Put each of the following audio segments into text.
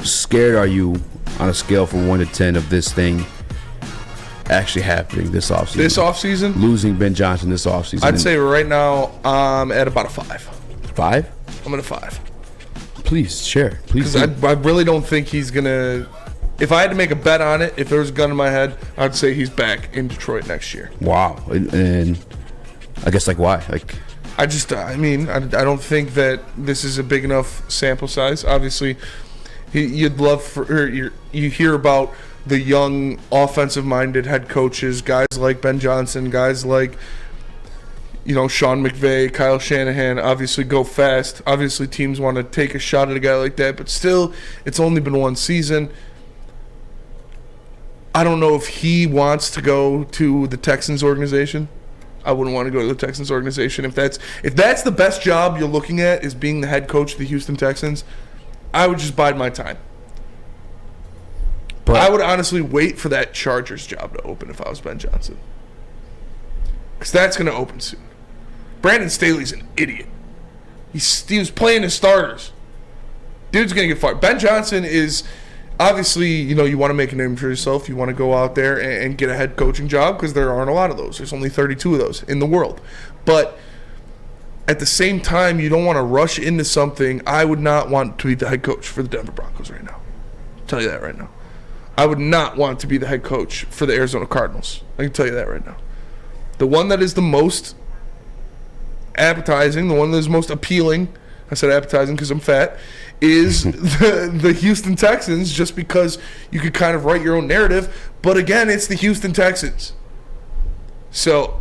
scared are you on a scale from 1 to 10 of this thing actually happening this offseason? This offseason? Losing Ben Johnson this offseason. I'd say right now I'm at about a 5. 5? I'm at a 5. Please share. Please. Because I really don't think he's going to... If I had to make a bet on it, if there was a gun in my head, I'd say he's back in Detroit next year. Wow. And I guess, like, why? Like, I don't think that this is a big enough sample size. Obviously, you'd love for you hear about the young offensive-minded head coaches, guys like Ben Johnson, guys like Sean McVay, Kyle Shanahan. Obviously, go fast. Obviously, teams want to take a shot at a guy like that, but still, it's only been one season. I don't know if he wants to go to the Texans organization. I wouldn't want to go to the Texans organization. If that's the best job you're looking at is being the head coach of the Houston Texans, I would just bide my time. But I would honestly wait for that Chargers job to open if I was Ben Johnson. Because that's going to open soon. Brandon Staley's an idiot. He was playing his starters. Dude's going to get fired. Ben Johnson is... Obviously, you want to make a name for yourself. You want to go out there and get a head coaching job because there aren't a lot of those. There's only 32 of those in the world. But at the same time, you don't want to rush into something. I would not want to be the head coach for the Denver Broncos right now. I'll tell you that right now. I would not want to be the head coach for the Arizona Cardinals. I can tell you that right now. The one that is the most appetizing, the one that is most appealing, I said appetizing because I'm fat, is the Houston Texans, just because you could kind of write your own narrative. But again, it's the Houston Texans. So,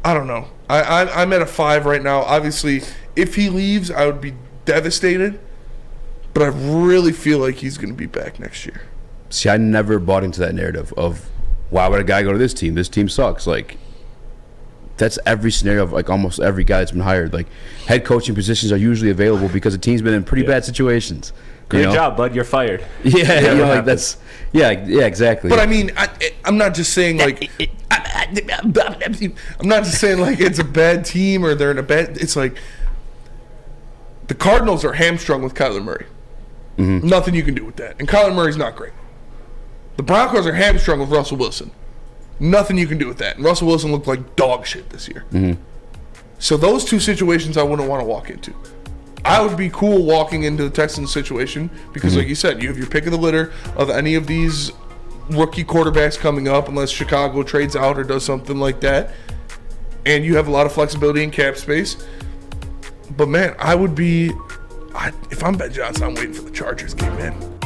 I don't know. I'm at a 5 right now. Obviously, if he leaves, I would be devastated. But I really feel like he's going to be back next year. See, I never bought into that narrative of, why would a guy go to this team? This team sucks. Like, that's every scenario of like almost every guy that's been hired. Like, head coaching positions are usually available because the team's been in pretty bad situations. Great job, bud. You're fired. Yeah, like that's exactly. But I mean, I'm not just saying like I'm not just saying like it's a bad team or they're in a bad. It's like the Cardinals are hamstrung with Kyler Murray. Mm-hmm. Nothing you can do with that, and Kyler Murray's not great. The Broncos are hamstrung with Russell Wilson. Nothing you can do with that. And Russell Wilson looked like dog shit this year. Mm-hmm. So those two situations I wouldn't want to walk into. I would be cool walking into the Texans situation because, like you said, you have your pick of the litter of any of these rookie quarterbacks coming up unless Chicago trades out or does something like that. And you have a lot of flexibility in cap space. But, man, if I'm Ben Johnson, I'm waiting for the Chargers game, man.